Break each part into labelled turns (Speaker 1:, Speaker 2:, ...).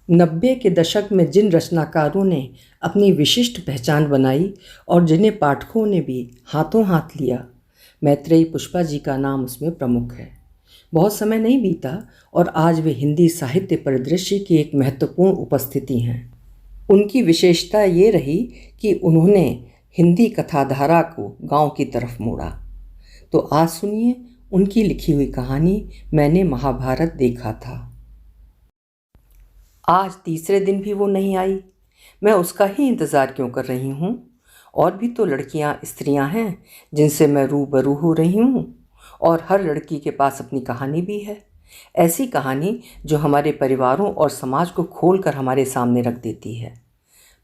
Speaker 1: 90 के दशक में जिन रचनाकारों ने अपनी विशिष्ट पहचान बनाई और जिन्हें पाठकों ने भी हाथों हाथ लिया, मैत्रेयी पुष्पा जी का नाम उसमें प्रमुख है। बहुत समय नहीं बीता और आज वे हिंदी साहित्य परिदृश्य की एक महत्वपूर्ण उपस्थिति हैं। उनकी विशेषता ये रही कि उन्होंने हिंदी कथाधारा को गांव की तरफ मोड़ा। तो आज सुनिए उनकी लिखी हुई कहानी मैंने महाभारत देखा था। आज तीसरे दिन भी वो नहीं आई। मैं उसका ही इंतज़ार क्यों कर रही हूँ? और भी तो लड़कियाँ स्त्रियाँ हैं जिनसे मैं रूबरू हो रही हूँ, और हर लड़की के पास अपनी कहानी भी है। ऐसी कहानी जो हमारे परिवारों और समाज को खोल कर हमारे सामने रख देती है।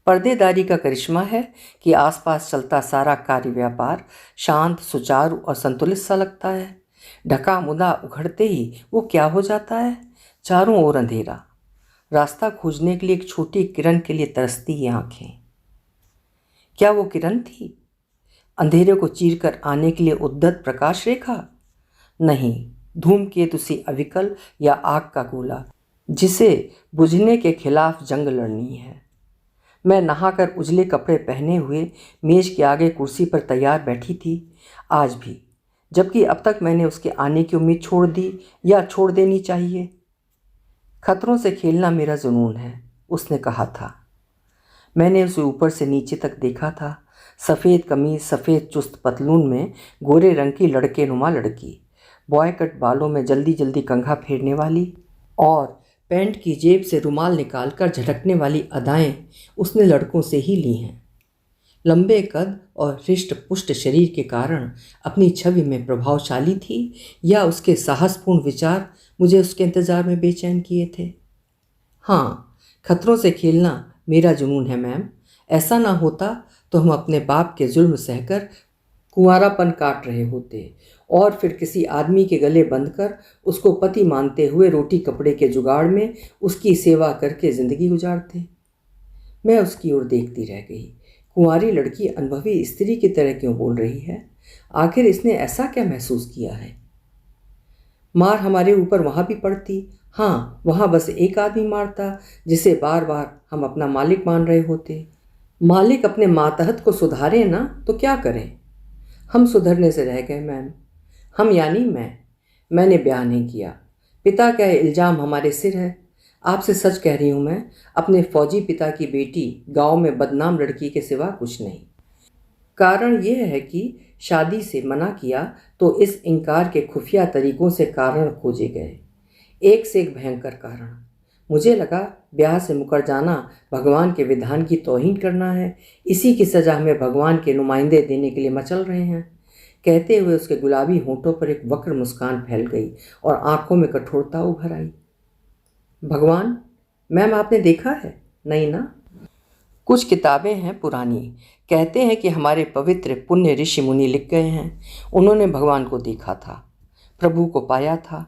Speaker 1: पर्देदारी का करिश्मा है कि आसपास चलता सारा कार्य व्यापार शांत, सुचारू और संतुलित सा लगता है। ढका मुदा उघड़ते ही वो क्या हो जाता है? चारों ओर अंधेरा। रास्ता खोजने के लिए एक छोटी किरण के लिए तरसती ये आंखें। क्या वो किरण थी? अंधेरे को चीर कर आने के लिए उद्यत प्रकाश रेखा? नहीं, धूमकेतु सी अविकल या आग का गोला जिसे बुझने के खिलाफ जंग लड़नी है। मैं नहाकर उजले कपड़े पहने हुए मेज के आगे कुर्सी पर तैयार बैठी थी, आज भी, जबकि अब तक मैंने उसके आने की उम्मीद छोड़ दी या छोड़ देनी चाहिए। खतरों से खेलना मेरा जुनून है, उसने कहा था। मैंने उसे ऊपर से नीचे तक देखा था। सफ़ेद कमीज, सफ़ेद चुस्त पतलून में गोरे रंग की लड़के नुमा लड़की, बॉय कट बालों में जल्दी जल्दी कंघा फेरने वाली और पैंट की जेब से रुमाल निकालकर झटकने वाली अदाएं उसने लड़कों से ही ली हैं। लंबे कद और हृष्ट पुष्ट शरीर के कारण अपनी छवि में प्रभावशाली थी, या उसके साहसपूर्ण विचार मुझे उसके इंतज़ार में बेचैन किए थे? हाँ, खतरों से खेलना मेरा जुनून है मैम। ऐसा ना होता तो हम अपने बाप के जुल्म सहकर कुंवारापन काट रहे होते और फिर किसी आदमी के गले बंधकर उसको पति मानते हुए रोटी कपड़े के जुगाड़ में उसकी सेवा करके ज़िंदगी गुजारते। मैं उसकी ओर देखती रह गई। कुंवारी लड़की अनुभवी स्त्री की तरह क्यों बोल रही है? आखिर इसने ऐसा क्या महसूस किया है? मार हमारे ऊपर वहाँ भी पड़ती। हाँ, वहाँ बस एक आदमी मारता जिसे बार बार हम अपना मालिक मान रहे होते। मालिक अपने मातहत को सुधारे ना तो क्या करें? हम सुधरने से रह गए मैम। हम यानी मैंने ब्याह नहीं किया। पिता का इल्ज़ाम हमारे सिर है। आपसे सच कह रही हूँ मैं, अपने फौजी पिता की बेटी गांव में बदनाम लड़की के सिवा कुछ नहीं। कारण यह है कि शादी से मना किया तो इस इनकार के खुफिया तरीकों से कारण खोजे गए, एक से एक भयंकर कारण। मुझे लगा ब्याह से मुकर जाना भगवान के विधान की तौहीन करना है। इसी की सज़ा हमें भगवान के नुमाइंदे देने के लिए मचल रहे हैं। कहते हुए उसके गुलाबी होंठों पर एक वक्र मुस्कान फैल गई और आंखों में कठोरता उभर आई। भगवान? मैम, आपने देखा है? नहीं ना? कुछ किताबें हैं पुरानी, कहते हैं कि हमारे पवित्र पुण्य ऋषि मुनि लिख गए हैं। उन्होंने भगवान को देखा था, प्रभु को पाया था,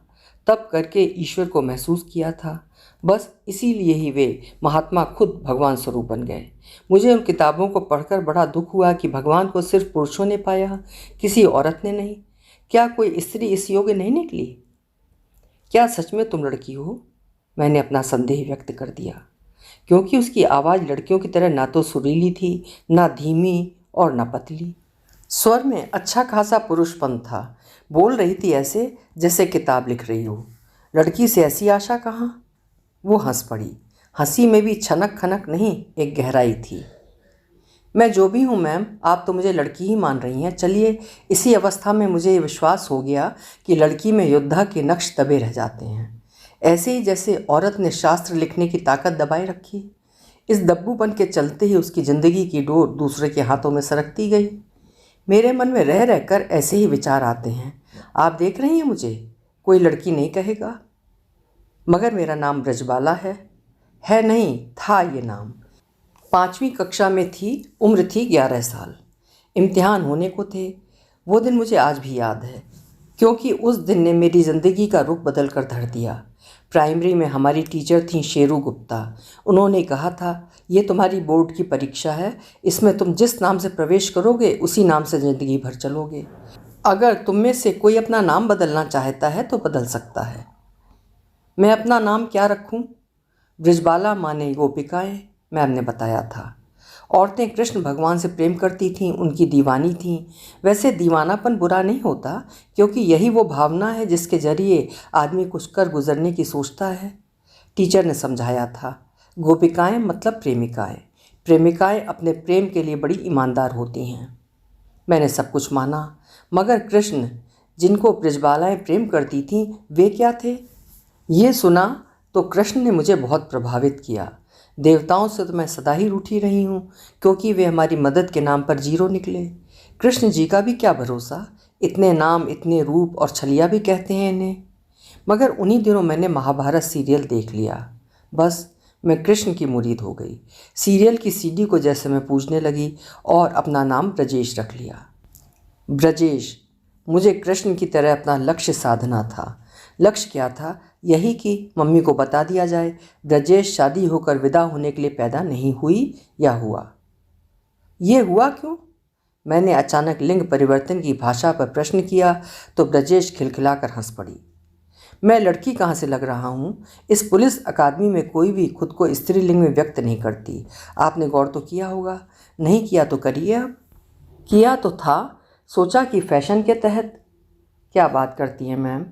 Speaker 1: तब करके ईश्वर को महसूस किया था। बस इसीलिए ही वे महात्मा खुद भगवान स्वरूप बन गए। मुझे उन किताबों को पढ़कर बड़ा दुख हुआ कि भगवान को सिर्फ पुरुषों ने पाया, किसी औरत ने नहीं। क्या कोई स्त्री इस योग्य नहीं निकली? क्या सच में तुम लड़की हो? मैंने अपना संदेह व्यक्त कर दिया, क्योंकि उसकी आवाज़ लड़कियों की तरह ना तो सुरीली थी, ना धीमी और ना पतली। स्वर में अच्छा खासा पुरुषपन था। बोल रही थी ऐसे जैसे किताब लिख रही हो। लड़की से ऐसी आशा कहाँ? वो हंस पड़ी। हंसी में भी छनक खनक नहीं, एक गहराई थी। मैं जो भी हूँ मैम, आप तो मुझे लड़की ही मान रही हैं। चलिए, इसी अवस्था में मुझे ये विश्वास हो गया कि लड़की में योद्धा के नक्श दबे रह जाते हैं, ऐसे ही जैसे औरत ने शास्त्र लिखने की ताकत दबाए रखी। इस दब्बूपन के चलते ही उसकी ज़िंदगी की डोर दूसरे के हाथों में सरकती गई। मेरे मन में रह रहकर ऐसे ही विचार आते हैं। आप देख रही हैं मुझे, कोई लड़की नहीं कहेगा, मगर मेरा नाम ब्रजबाला है नहीं, था ये नाम। 5वीं कक्षा में थी, उम्र थी 11 साल। इम्तिहान होने को थे। वो दिन मुझे आज भी याद है, क्योंकि उस दिन ने मेरी ज़िंदगी का रुख बदल कर धर दिया। प्राइमरी में हमारी टीचर थीं शेरू गुप्ता। उन्होंने कहा था, ये तुम्हारी बोर्ड की परीक्षा है, इसमें तुम जिस नाम से प्रवेश करोगे उसी नाम से ज़िंदगी भर चलोगे। अगर तुम में से कोई अपना नाम बदलना चाहता है तो बदल सकता है। मैं अपना नाम क्या रखूं? ब्रजबाला माने गोपिकाएं, मैम ने बताया था। औरतें कृष्ण भगवान से प्रेम करती थीं, उनकी दीवानी थीं। वैसे दीवानापन बुरा नहीं होता, क्योंकि यही वो भावना है जिसके जरिए आदमी कुछ कर गुजरने की सोचता है। टीचर ने समझाया था, गोपिकाएं मतलब प्रेमिकाएं। प्रेमिकाएं अपने प्रेम के लिए बड़ी ईमानदार होती हैं। मैंने सब कुछ माना, मगर कृष्ण जिनको ब्रजबालाएं प्रेम करती थीं वे क्या थे? ये सुना तो कृष्ण ने मुझे बहुत प्रभावित किया। देवताओं से तो मैं सदा ही रूठी रही हूँ, क्योंकि वे हमारी मदद के नाम पर जीरो निकले। कृष्ण जी का भी क्या भरोसा, इतने नाम, इतने रूप, और छलिया भी कहते हैं इन्हें। मगर उन्हीं दिनों मैंने महाभारत सीरियल देख लिया। बस मैं कृष्ण की मुरीद हो गई। सीरियल की सीडी को जैसे मैं पूजने लगी और अपना नाम ब्रजेश रख लिया। ब्रजेश, मुझे कृष्ण की तरह अपना लक्ष्य साधना था। लक्ष्य क्या था? यही कि मम्मी को बता दिया जाए ब्रजेश शादी होकर विदा होने के लिए पैदा नहीं हुई या हुआ। ये हुआ क्यों? मैंने अचानक लिंग परिवर्तन की भाषा पर प्रश्न किया तो ब्रजेश खिलखिलाकर हंस पड़ी। मैं लड़की कहाँ से लग रहा हूँ? इस पुलिस अकादमी में कोई भी खुद को स्त्रीलिंग में व्यक्त नहीं करती। आपने गौर तो किया होगा। नहीं किया तो करिए अब। किया तो था, सोचा कि फैशन के तहत। क्या बात करती हैं मैम?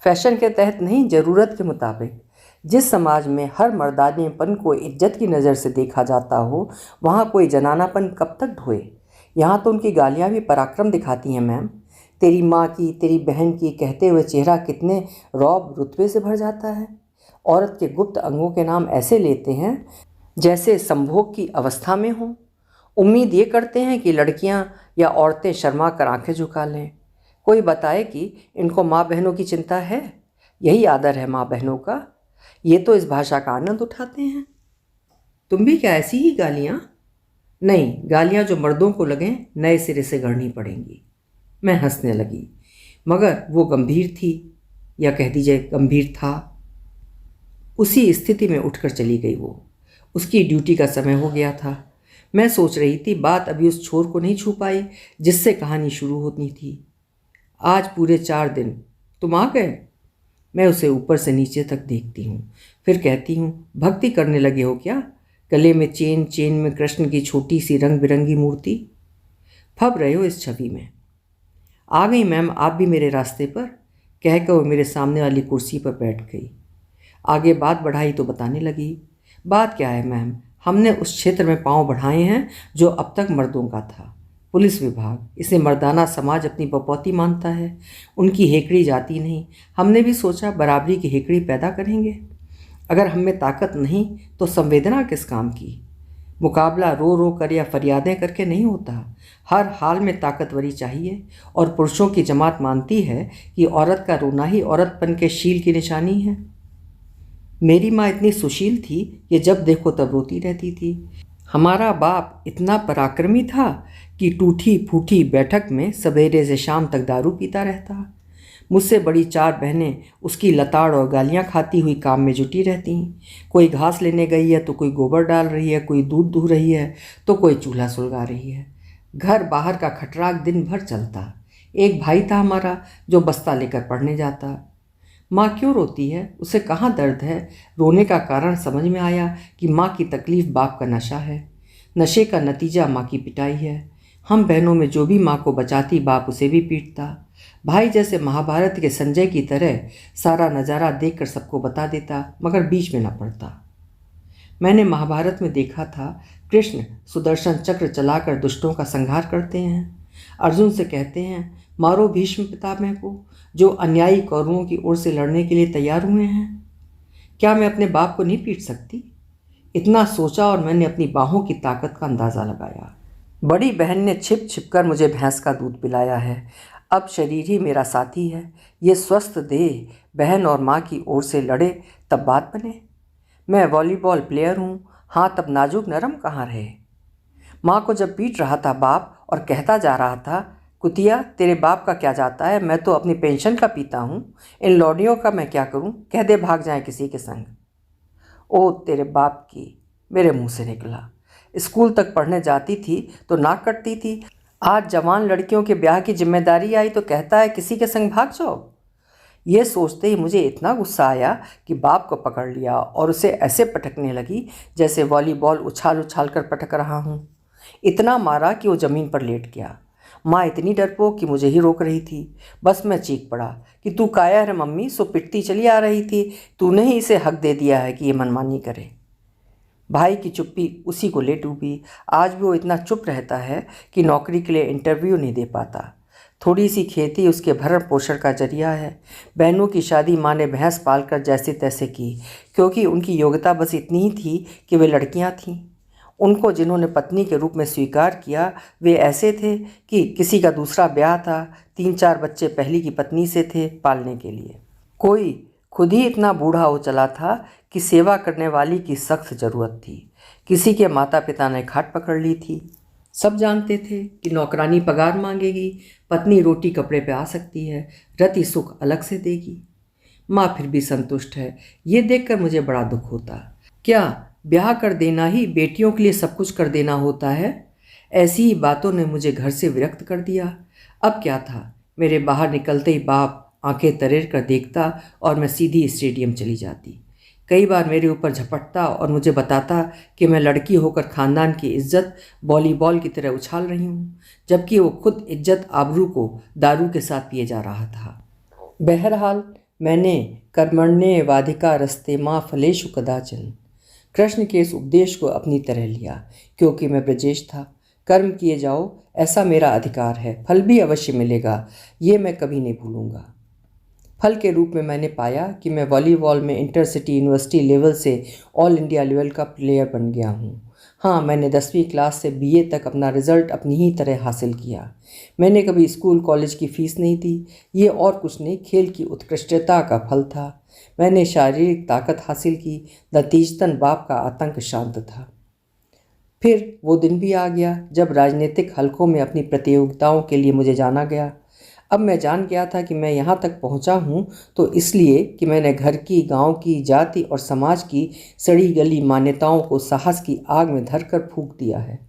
Speaker 1: फैशन के तहत नहीं, ज़रूरत के मुताबिक। जिस समाज में हर मर्दानेपन को इज्जत की नज़र से देखा जाता हो, वहाँ कोई जनानापन कब तक ढोए? यहाँ तो उनकी गालियाँ भी पराक्रम दिखाती हैं मैम। तेरी माँ की, तेरी बहन की कहते हुए चेहरा कितने रौब रुतबे से भर जाता है। औरत के गुप्त अंगों के नाम ऐसे लेते हैं जैसे संभोग की अवस्था में हों। उम्मीद ये करते हैं कि लड़कियां या औरतें शर्मा कर आंखें झुका लें। कोई बताए कि इनको माँ बहनों की चिंता है। यही आदर है माँ बहनों का। ये तो इस भाषा का आनंद उठाते हैं। तुम भी क्या ऐसी ही गालियाँ? नहीं, गालियाँ जो मर्दों को लगें नए सिरे से गढ़नी पड़ेंगी। मैं हंसने लगी, मगर वो गंभीर थी, या कह दीजिए गंभीर था। उसी स्थिति में उठकर चली गई वो। उसकी ड्यूटी का समय हो गया था। मैं सोच रही थी बात अभी उस छोर को नहीं छू पाई जिससे कहानी शुरू होनी थी। आज पूरे 4 दिन तुम आ गए। मैं उसे ऊपर से नीचे तक देखती हूँ, फिर कहती हूँ, भक्ति करने लगे हो क्या? गले में चेन, चेन में कृष्ण की छोटी सी रंग बिरंगी मूर्ति। फब रहे हो इस छवि में। आ गई मैम आप भी मेरे रास्ते पर, कहकर वो मेरे सामने वाली कुर्सी पर बैठ गई। आगे बात बढ़ाई तो बताने लगी। बात क्या है मैम, हमने उस क्षेत्र में पांव बढ़ाए हैं जो अब तक मर्दों का था। पुलिस विभाग, इसे मर्दाना समाज अपनी बपौती मानता है। उनकी हेकड़ी जाती नहीं। हमने भी सोचा बराबरी की हेकड़ी पैदा करेंगे। अगर हम में ताकत नहीं तो संवेदना किस काम की? मुकाबला रो रो कर या फरियादें करके नहीं होता। हर हाल में ताकतवरी चाहिए, और पुरुषों की जमात मानती है कि औरत का रोना ही औरतपन के शील की निशानी है। मेरी माँ इतनी सुशील थी कि जब देखो तब रोती रहती थी। हमारा बाप इतना पराक्रमी था कि टूटी फूटी बैठक में सवेरे से शाम तक दारू पीता रहता। मुझसे बड़ी 4 बहनें उसकी लताड़ और गालियाँ खाती हुई काम में जुटी रहती। कोई घास लेने गई है तो कोई गोबर डाल रही है, कोई दूध दूह रही है तो कोई चूल्हा सुलगा रही है। घर बाहर का खटराक दिन भर चलता। एक भाई था हमारा जो बस्ता लेकर पढ़ने जाता। माँ क्यों रोती है, उसे कहाँ दर्द है? रोने का कारण समझ में आया कि माँ की तकलीफ़ बाप का नशा है। नशे का नतीजा माँ की पिटाई है। हम बहनों में जो भी माँ को बचाती बाप उसे भी पीटता। भाई जैसे महाभारत के संजय की तरह सारा नज़ारा देखकर सबको बता देता, मगर बीच में न पड़ता। मैंने महाभारत में देखा था, कृष्ण सुदर्शन चक्र चलाकर दुष्टों का संहार करते हैं। अर्जुन से कहते हैं, मारो भीष्म पितामह को, जो अन्यायी कौरवों की ओर से लड़ने के लिए तैयार हुए हैं। क्या मैं अपने बाप को नहीं पीट सकती? इतना सोचा और मैंने अपनी बाहों की ताकत का अंदाज़ा लगाया। बड़ी बहन ने छिप छिप कर मुझे भैंस का दूध पिलाया है। अब शरीर ही मेरा साथी है। ये स्वस्थ देह बहन और माँ की ओर से लड़े तब बात बने। मैं वॉलीबॉल प्लेयर हूँ, हाथ अब नाजुक नरम कहाँ रहे। माँ को जब पीट रहा था बाप और कहता जा रहा था, कुतिया तेरे बाप का क्या जाता है, मैं तो अपनी पेंशन का पीता हूँ, इन लौडियों का मैं क्या करूँ, कह दे भाग जाए किसी के संग। ओ तेरे बाप की, मेरे मुंह से निकला। स्कूल तक पढ़ने जाती थी तो नाक कटती थी। आज जवान लड़कियों के ब्याह की जिम्मेदारी आई तो कहता है किसी के संग भाग जाओ। ये सोचते ही मुझे इतना गुस्सा आया कि बाप को पकड़ लिया और उसे ऐसे पटकने लगी जैसे वॉलीबॉल उछाल उछाल कर पटक रहा हूँ। इतना मारा कि वो ज़मीन पर लेट गया। माँ इतनी डरपोक कि मुझे ही रोक रही थी। बस मैं चीख पड़ा कि तू कायर है मम्मी, सो पिटती चली आ रही थी, तूने ही इसे हक दे दिया है कि ये मनमानी करे। भाई की चुप्पी उसी को ले डूबी। आज भी वो इतना चुप रहता है कि नौकरी के लिए इंटरव्यू नहीं दे पाता। थोड़ी सी खेती उसके भरण पोषण का जरिया है। बहनों की शादी माँ ने भैंस पालकर जैसे तैसे की, क्योंकि उनकी योग्यता बस इतनी ही थी कि वे लड़कियाँ थीं। उनको जिन्होंने पत्नी के रूप में स्वीकार किया वे ऐसे थे कि किसी का दूसरा ब्याह था, 3-4 बच्चे पहली की पत्नी से थे पालने के लिए। कोई खुद ही इतना बूढ़ा हो चला था कि सेवा करने वाली की सख्त ज़रूरत थी। किसी के माता पिता ने खाट पकड़ ली थी। सब जानते थे कि नौकरानी पगार मांगेगी, पत्नी रोटी कपड़े पे आ सकती है, रति सुख अलग से देगी। माँ फिर भी संतुष्ट है, ये देखकर मुझे बड़ा दुख होता। क्या ब्याह कर देना ही बेटियों के लिए सब कुछ कर देना होता है? ऐसी ही बातों ने मुझे घर से विरक्त कर दिया। अब क्या था, मेरे बाहर निकलते ही बाप आंखें तरेर कर देखता और मैं सीधी स्टेडियम चली जाती। कई बार मेरे ऊपर झपटता और मुझे बताता कि मैं लड़की होकर ख़ानदान की इज्जत वॉलीबॉल की तरह उछाल रही हूँ, जबकि वो खुद इज्जत आबरू को दारू के साथ पिए जा रहा था। बहरहाल मैंने कर्मण्येवाधिकारस्ते मा फलेषु कदाचन कृष्ण के इस उपदेश को अपनी तरह लिया, क्योंकि मैं ब्रजेश था। कर्म किए जाओ, ऐसा मेरा अधिकार है, फल भी अवश्य मिलेगा, ये मैं कभी नहीं भूलूंगा। फल के रूप में मैंने पाया कि मैं वॉलीबॉल में इंटरसिटी यूनिवर्सिटी लेवल से ऑल इंडिया लेवल का प्लेयर बन गया हूँ। हाँ, मैंने 10वीं क्लास से बीए तक अपना रिजल्ट अपनी ही तरह हासिल किया। मैंने कभी स्कूल कॉलेज की फ़ीस नहीं दी। ये और कुछ नहीं, खेल की उत्कृष्टता का फल था। मैंने शारीरिक ताकत हासिल की, नतीजतन बाप का आतंक शांत था। फिर वो दिन भी आ गया जब राजनीतिक हलकों में अपनी प्रतियोगिताओं के लिए मुझे जाना गया। अब मैं जान गया था कि मैं यहाँ तक पहुँचा हूँ तो इसलिए कि मैंने घर की, गांव की, जाति और समाज की सड़ी गली मान्यताओं को साहस की आग में धरकर फूंक दिया है।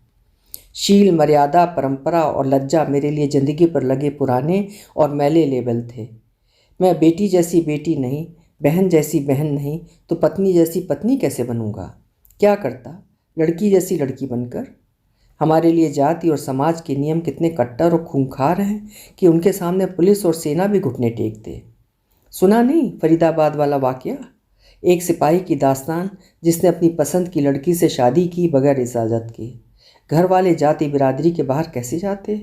Speaker 1: शील, मर्यादा, परंपरा और लज्जा मेरे लिए ज़िंदगी पर लगे पुराने और मैले लेबल थे। मैं बेटी जैसी बेटी नहीं, बहन जैसी बहन नहीं, तो पत्नी जैसी पत्नी कैसे बनूंगा? क्या करता लड़की जैसी लड़की बनकर? हमारे लिए जाति और समाज के नियम कितने कट्टर और खूंखार हैं कि उनके सामने पुलिस और सेना भी घुटने टेकते। सुना नहीं फरीदाबाद वाला वाकया? एक सिपाही की दास्तान जिसने अपनी पसंद की लड़की से शादी की बगैर इजाज़त के। घर वाले जाति बिरादरी के बाहर कैसे जाते?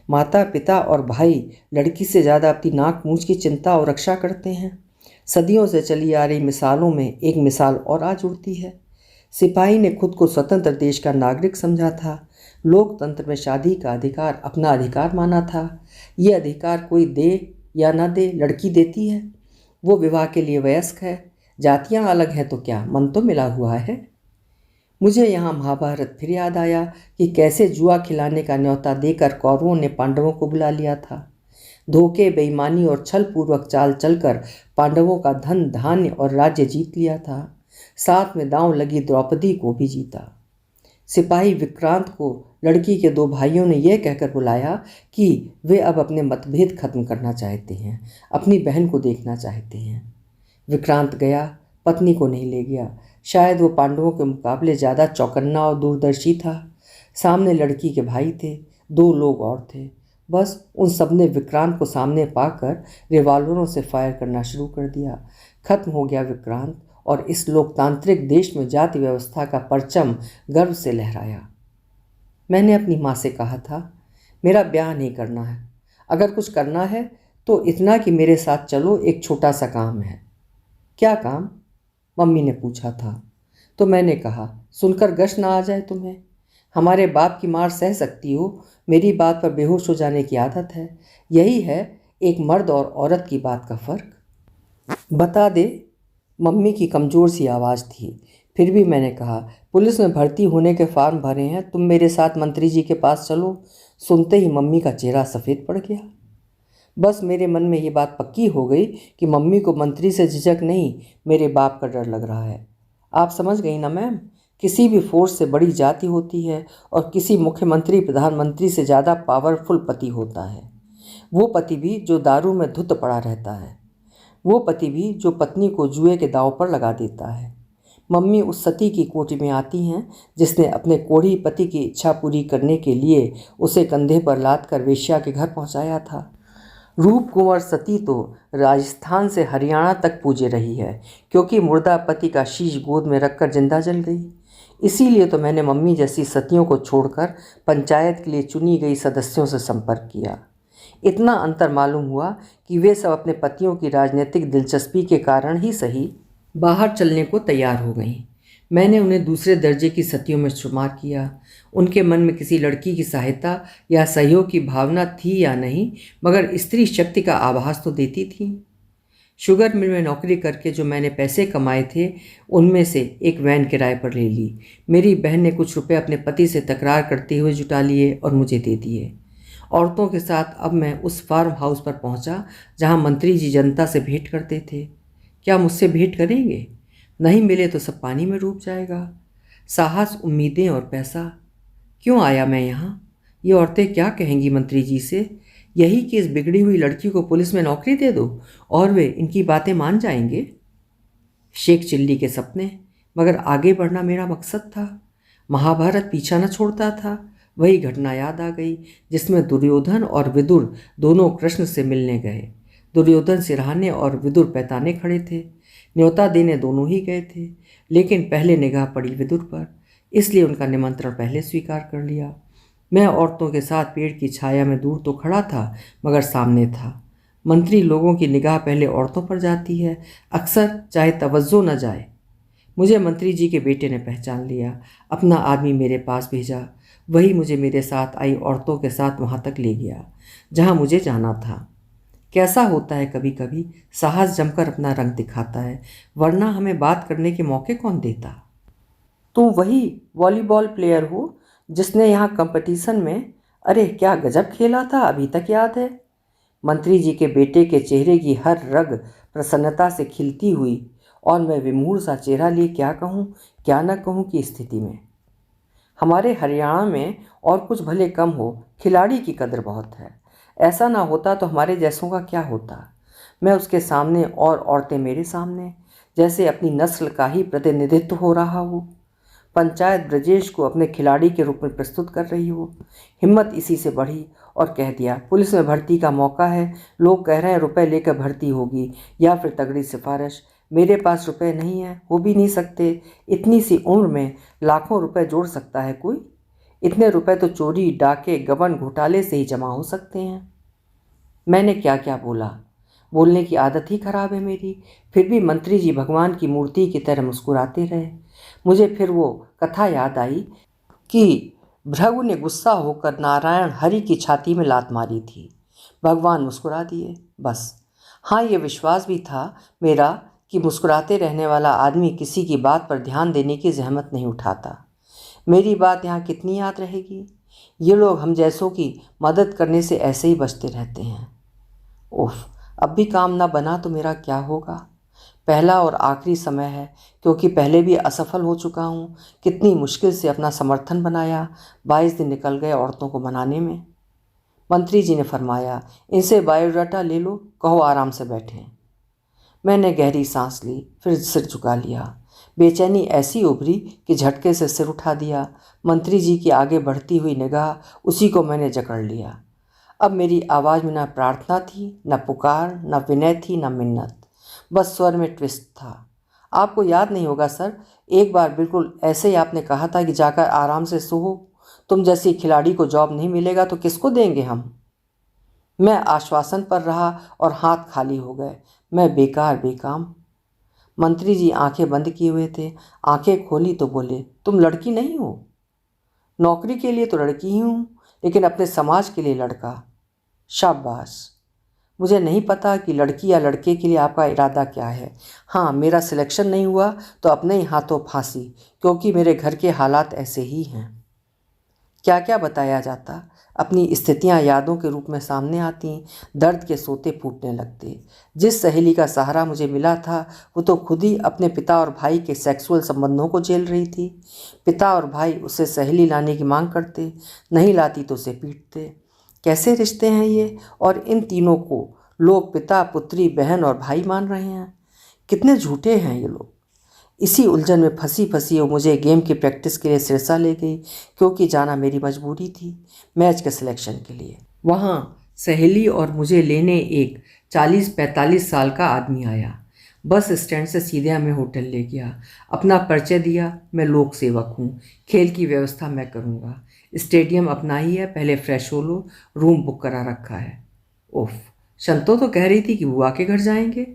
Speaker 1: माता पिता और भाई लड़की से ज़्यादा अपनी नाक मूंछ की चिंता और रक्षा करते हैं। सदियों से चली आ रही मिसालों में एक मिसाल और आ जुड़ती है। सिपाही ने खुद को स्वतंत्र देश का नागरिक समझा था। लोकतंत्र में शादी का अधिकार अपना अधिकार माना था। ये अधिकार कोई दे या न दे, लड़की देती है। वो विवाह के लिए वयस्क है। जातियां अलग हैं तो क्या, मन तो मिला हुआ है। मुझे यहाँ महाभारत फिर याद आया कि कैसे जुआ खिलाने का न्योता देकर कौरवों ने पांडवों को बुला लिया था। धोखे, बेईमानी और छल पूर्वक चाल चलकर पांडवों का धन, धान्य और राज्य जीत लिया था। साथ में दांव लगी द्रौपदी को भी जीता। सिपाही विक्रांत को लड़की के 2 भाइयों ने यह कहकर बुलाया कि वे अब अपने मतभेद खत्म करना चाहते हैं, अपनी बहन को देखना चाहते हैं। विक्रांत गया, पत्नी को नहीं ले गया। शायद वो पांडवों के मुकाबले ज़्यादा चौकन्ना और दूरदर्शी था। सामने लड़की के भाई थे, 2 लोग और थे। बस उन सब ने विक्रांत को सामने पाकर रिवॉल्वरों से फायर करना शुरू कर दिया। खत्म हो गया विक्रांत, और इस लोकतांत्रिक देश में जाति व्यवस्था का परचम गर्व से लहराया। मैंने अपनी माँ से कहा था, मेरा ब्याह नहीं करना है। अगर कुछ करना है तो इतना कि मेरे साथ चलो, एक छोटा सा काम है। क्या काम? मम्मी ने पूछा था। तो मैंने कहा, सुनकर गश ना आ जाए तुम्हें। हमारे बाप की मार सह सकती हो, मेरी बात पर बेहोश हो जाने की आदत है। यही है एक मर्द और औरत की बात का फ़र्क। बता दे। मम्मी की कमज़ोर सी आवाज़ थी। फिर भी मैंने कहा, पुलिस में भर्ती होने के फॉर्म भरे हैं, तुम मेरे साथ मंत्री जी के पास चलो। सुनते ही मम्मी का चेहरा सफ़ेद पड़ गया। बस मेरे मन में ये बात पक्की हो गई कि मम्मी को मंत्री से झिझक नहीं, मेरे बाप का डर लग रहा है। आप समझ गई ना मैम? किसी भी फोर्स से बड़ी जाति होती है और किसी मुख्यमंत्री प्रधानमंत्री से ज़्यादा पावरफुल पति होता है। वो पति भी जो दारू में धुत पड़ा रहता है। वो पति भी जो पत्नी को जुए के दांव पर लगा देता है। मम्मी उस सती की कोटि में आती हैं जिसने अपने कोढ़ी पति की इच्छा पूरी करने के लिए उसे कंधे पर लाद कर वेश्या के घर पहुंचाया था। रूप कुंवर सती तो राजस्थान से हरियाणा तक पूजे रही है, क्योंकि मुर्दा पति का शीश गोद में रखकर जिंदा जल गई। इसीलिए तो मैंने मम्मी जैसी सतियों को छोड़कर पंचायत के लिए चुनी गई सदस्यों से संपर्क किया। इतना अंतर मालूम हुआ कि वे सब अपने पतियों की राजनीतिक दिलचस्पी के कारण ही सही बाहर चलने को तैयार हो गईं। मैंने उन्हें दूसरे दर्जे की सतियों में शुमार किया। उनके मन में किसी लड़की की सहायता या सहयोग की भावना थी या नहीं, मगर स्त्री शक्ति का आभास तो देती थी। शुगर मिल में नौकरी करके जो मैंने पैसे कमाए थे, उनमें से एक वैन किराए पर ले ली। मेरी बहन ने कुछ रुपए अपने पति से तकरार करते हुए जुटा लिए और मुझे दे दिए। औरतों के साथ अब मैं उस फार्म हाउस पर पहुंचा जहां मंत्री जी जनता से भेंट करते थे। क्या मुझसे भेंट करेंगे? नहीं मिले तो सब पानी में डूब जाएगा। साहस, उम्मीदें और पैसा। क्यों आया मैं यहाँ? ये औरतें क्या कहेंगी मंत्री जी से? यही कि इस बिगड़ी हुई लड़की को पुलिस में नौकरी दे दो और वे इनकी बातें मान जाएंगे। शेख चिल्ली के सपने, मगर आगे बढ़ना मेरा मकसद था। महाभारत पीछा न छोड़ता था। वही घटना याद आ गई जिसमें दुर्योधन और विदुर दोनों कृष्ण से मिलने गए। दुर्योधन सिरहाने और विदुर पैताने खड़े थे। न्योता देने दोनों ही गए थे, लेकिन पहले निगाह पड़ी विदुर पर, इसलिए उनका निमंत्रण पहले स्वीकार कर लिया। मैं औरतों के साथ पेड़ की छाया में दूर तो खड़ा था, मगर सामने था। मंत्री लोगों की निगाह पहले औरतों पर जाती है, अक्सर चाहे तवज्जो न जाए। मुझे मंत्री जी के बेटे ने पहचान लिया, अपना आदमी मेरे पास भेजा। वही मुझे मेरे साथ आई औरतों के साथ वहाँ तक ले गया जहाँ मुझे जाना था। कैसा होता है कभी कभी साहस जमकर अपना रंग दिखाता है, वरना हमें बात करने के मौके कौन देता। तुम वही वॉलीबॉल प्लेयर हो जिसने यहाँ कंपटीशन में, अरे क्या गजब खेला था, अभी तक याद है? मंत्री जी के बेटे के चेहरे की हर रग प्रसन्नता से खिलती हुई और मैं विमूढ़ सा चेहरा लिए क्या कहूँ क्या न कहूँ की स्थिति में। हमारे हरियाणा में और कुछ भले कम हो, खिलाड़ी की कदर बहुत है। ऐसा ना होता तो हमारे जैसों का क्या होता। मैं उसके सामने और औरतें मेरे सामने, जैसे अपनी नस्ल का ही प्रतिनिधित्व हो रहा हो। पंचायत ब्रजेश को अपने खिलाड़ी के रूप में प्रस्तुत कर रही हो। हिम्मत इसी से बढ़ी और कह दिया, पुलिस में भर्ती का मौका है। लोग कह रहे हैं रुपए लेकर भर्ती होगी या फिर तगड़ी सिफारिश। मेरे पास रुपए नहीं है, हो भी नहीं सकते। इतनी सी उम्र में लाखों रुपए जोड़ सकता है कोई? इतने रुपए तो चोरी, डाके, गबन, घोटाले से ही जमा हो सकते हैं। मैंने क्या क्या बोला। बोलने की आदत ही खराब है मेरी। फिर भी मंत्री जी भगवान की मूर्ति की तरह मुस्कुराते रहे। मुझे फिर वो कथा याद आई कि भृगु ने गुस्सा होकर नारायण हरि की छाती में लात मारी थी। भगवान मुस्कुरा दिए, बस। हाँ, ये विश्वास भी था मेरा कि मुस्कुराते रहने वाला आदमी किसी की बात पर ध्यान देने की जहमत नहीं उठाता। मेरी बात यहाँ कितनी याद रहेगी? ये लोग हम जैसों की मदद करने से ऐसे ही बचते रहते हैं। उफ, अब भी काम ना बना तो मेरा क्या होगा? पहला और आखिरी समय है, क्योंकि पहले भी असफल हो चुका हूँ। कितनी मुश्किल से अपना समर्थन बनाया। 22 दिन निकल गए औरतों को मनाने में। मंत्री जी ने फरमाया, इनसे बायोडाटा ले लो, कहो आराम से बैठें। मैंने गहरी सांस ली, फिर सिर झुका लिया। बेचैनी ऐसी उभरी कि झटके से सिर उठा दिया। मंत्री जी की आगे बढ़ती हुई निगाह, उसी को मैंने जकड़ लिया। अब मेरी आवाज़ में न प्रार्थना थी, न पुकार, न विनय थी, न मिन्नत। बस स्वर में ट्विस्ट था। आपको याद नहीं होगा सर, एक बार बिल्कुल ऐसे ही आपने कहा था कि जाकर आराम से सो। तुम जैसी खिलाड़ी को जॉब नहीं मिलेगा तो किसको देंगे हम? मैं आश्वासन पर रहा और हाथ खाली हो गए। मैं बेकार बेकाम। मंत्री जी आंखें बंद किए हुए थे। आंखें खोली तो बोले, तुम लड़की नहीं हो? नौकरी के लिए तो लड़की ही हूँ, लेकिन अपने समाज के लिए लड़का। शाबाश। मुझे नहीं पता कि लड़की या लड़के के लिए आपका इरादा क्या है। हाँ, मेरा सिलेक्शन नहीं हुआ तो अपने ही हाथों फांसी, क्योंकि मेरे घर के हालात ऐसे ही हैं। क्या क्या बताया जाता। अपनी स्थितियां यादों के रूप में सामने आती, दर्द के सोते फूटने लगते। जिस सहेली का सहारा मुझे मिला था, वो तो खुद ही अपने पिता और भाई के सेक्सुअल संबंधों को झेल रही थी। पिता और भाई उससे सहेली लाने की मांग करते, नहीं लाती तो उसे पीटते। कैसे रिश्ते हैं ये? और इन तीनों को लोग पिता, पुत्री, बहन और भाई मान रहे हैं। कितने झूठे हैं ये लोग। इसी उलझन में फंसी फंसी वो मुझे गेम की प्रैक्टिस के लिए सिरसा ले गई, क्योंकि जाना मेरी मजबूरी थी मैच के सिलेक्शन के लिए। वहाँ सहेली और मुझे लेने एक 40-45 साल का आदमी आया। बस स्टैंड से सीधे हमें होटल ले गया। अपना परिचय दिया, मैं लोक सेवक हूँ, खेल की व्यवस्था मैं करूँगा, स्टेडियम अपना ही है, पहले फ्रेश हो लो, रूम बुक करा रखा है। ओफ, शंतो तो कह रही थी कि बुआ के घर जाएंगे।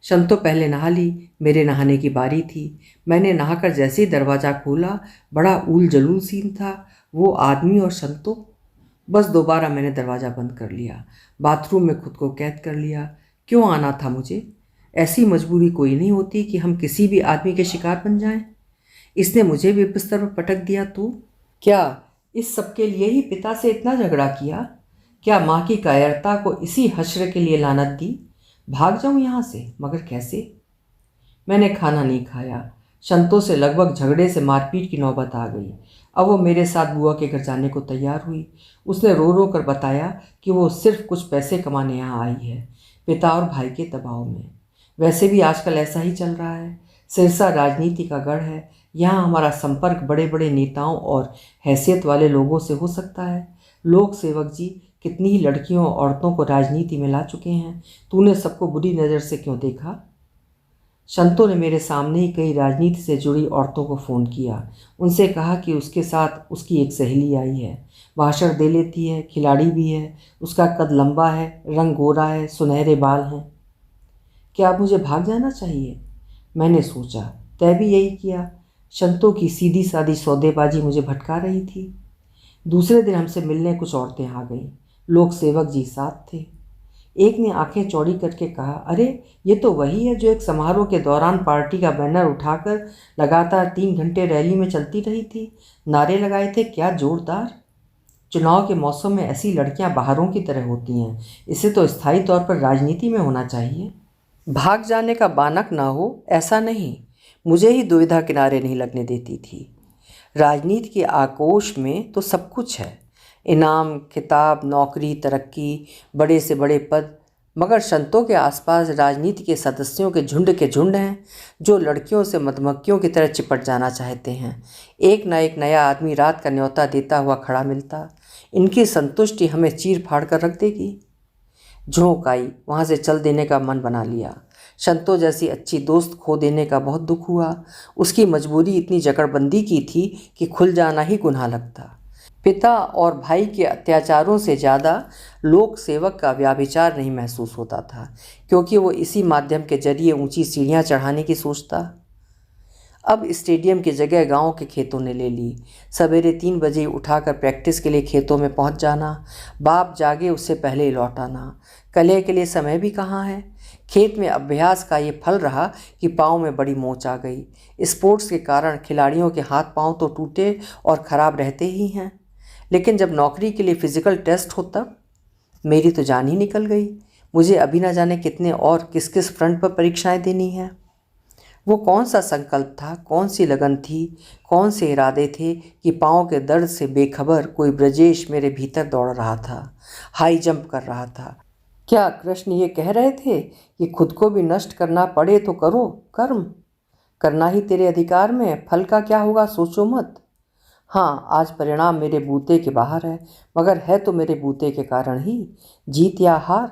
Speaker 1: शंतो पहले नहा ली, मेरे नहाने की बारी थी। मैंने नहाकर जैसे ही दरवाज़ा खोला, बड़ा ऊल जलूल सीन था। वो आदमी और शंतो। बस दोबारा मैंने दरवाज़ा बंद कर लिया, बाथरूम में खुद को कैद कर लिया। क्यों आना था मुझे? ऐसी मजबूरी कोई नहीं होती कि हम किसी भी आदमी के शिकार बन जाएं। इसने मुझे भी बिस्तर पर पटक दिया तो क्या इस सब के लिए ही पिता से इतना झगड़ा किया? क्या माँ की कायरता को इसी हश्र के लिए लानत दी? भाग जाऊं यहाँ से, मगर कैसे? मैंने खाना नहीं खाया। शंतो से लगभग झगड़े से मारपीट की नौबत आ गई। अब वो मेरे साथ बुआ के घर जाने को तैयार हुई। उसने रो रो कर बताया कि वो सिर्फ कुछ पैसे कमाने यहाँ आई है, पिता और भाई के दबाव में। वैसे भी आजकल ऐसा ही चल रहा है। सिरसा राजनीति का गढ़ है। यहाँ हमारा संपर्क बड़े बड़े नेताओं और हैसियत वाले लोगों से हो सकता है। लोक सेवक जी कितनी ही लड़कियों और औरतों को राजनीति में ला चुके हैं। तूने सबको बुरी नज़र से क्यों देखा? शंतो ने मेरे सामने ही कई राजनीति से जुड़ी औरतों को फ़ोन किया। उनसे कहा कि उसके साथ उसकी एक सहेली आई है, भाषण दे लेती है, खिलाड़ी भी है, उसका कद लंबा है, रंग गोरा है, सुनहरे बाल हैं। क्या अब मुझे भाग जाना चाहिए? मैंने सोचा, तय भी यही किया। शंतो की सीधी सादी सौदेबाजी मुझे भटका रही थी। दूसरे दिन हमसे मिलने कुछ औरतें आ गईं। लोक सेवक जी साथ थे। एक ने आंखें चौड़ी करके कहा, अरे ये तो वही है जो एक समारोह के दौरान पार्टी का बैनर उठाकर लगातार 3 घंटे रैली में चलती रही थी। नारे लगाए थे, क्या जोरदार। चुनाव के मौसम में ऐसी लड़कियां बहारों की तरह होती हैं। इसे तो स्थायी तौर पर राजनीति में होना चाहिए। भाग जाने का बानक ना हो, ऐसा नहीं। मुझे ही दुविधा किनारे नहीं लगने देती थी। राजनीति के आक्रोश में तो सब कुछ है, इनाम, खिताब, नौकरी, तरक्की, बड़े से बड़े पद। मगर शंतों के आसपास राजनीति के सदस्यों के झुंड हैं जो लड़कियों से मधुमक्खियों की तरह चिपट जाना चाहते हैं। एक न एक नया आदमी रात का न्योता देता हुआ खड़ा मिलता। इनकी संतुष्टि हमें चीर फाड़ कर रख देगी। झोंक आई, वहाँ से चल देने का मन बना लिया। शंतो जैसी अच्छी दोस्त खो देने का बहुत दुख हुआ। उसकी मजबूरी इतनी जकड़बंदी की थी कि खुल जाना ही गुनाह लगता। पिता और भाई के अत्याचारों से ज़्यादा लोक सेवक का व्याभिचार नहीं महसूस होता था, क्योंकि वो इसी माध्यम के जरिए ऊंची सीढ़ियां चढ़ाने की सोचता। अब स्टेडियम की जगह गांव के खेतों ने ले ली। सवेरे 3 बजे उठाकर प्रैक्टिस के लिए खेतों में पहुंच जाना, बाप जागे उससे पहले ही लौट आना। कलह के लिए समय भी कहाँ है। खेत में अभ्यास का ये फल रहा कि पाँव में बड़ी मोच आ गई। स्पोर्ट्स के कारण खिलाड़ियों के हाथ पाँव तो टूटे और ख़राब रहते ही हैं, लेकिन जब नौकरी के लिए फ़िज़िकल टेस्ट हो तब मेरी तो जान ही निकल गई। मुझे अभी ना जाने कितने और किस किस फ्रंट पर परीक्षाएं देनी हैं। वो कौन सा संकल्प था, कौन सी लगन थी, कौन से इरादे थे कि पाँव के दर्द से बेखबर कोई ब्रजेश मेरे भीतर दौड़ रहा था, हाई जंप कर रहा था। क्या कृष्ण ये कह रहे थे कि खुद को भी नष्ट करना पड़े तो करो कर्म, करना ही तेरे अधिकार में है, फल का क्या होगा सोचो मत। हाँ, आज परिणाम मेरे बूते के बाहर है, मगर है तो मेरे बूते के कारण ही। जीत या हार,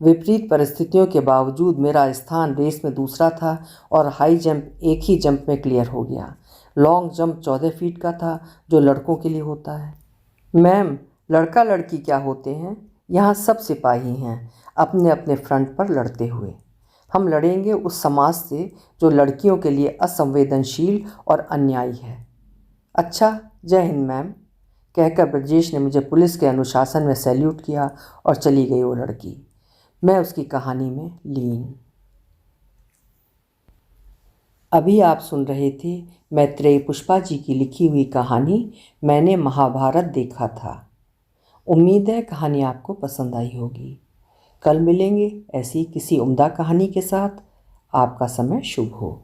Speaker 1: विपरीत परिस्थितियों के बावजूद मेरा स्थान रेस में दूसरा था और हाई जंप एक ही जंप में क्लियर हो गया। लॉन्ग जंप 14 फीट का था, जो लड़कों के लिए होता है। मैम, लड़का लड़की क्या होते हैं, यहाँ सब सिपाही हैं, अपने अपने फ्रंट पर लड़ते हुए। हम लड़ेंगे उस समाज से जो लड़कियों के लिए असंवेदनशील और अन्यायी है। अच्छा, जय हिंद मैम, कहकर ब्रजेश ने मुझे पुलिस के अनुशासन में सैल्यूट किया और चली गई वो लड़की। मैं उसकी कहानी में लीन। अभी आप सुन रहे थे मैत्रेयी पुष्पा जी की लिखी हुई कहानी मैंने महाभारत देखा था। उम्मीद है कहानी आपको पसंद आई होगी। कल मिलेंगे ऐसी किसी उम्दा कहानी के साथ। आपका समय शुभ हो।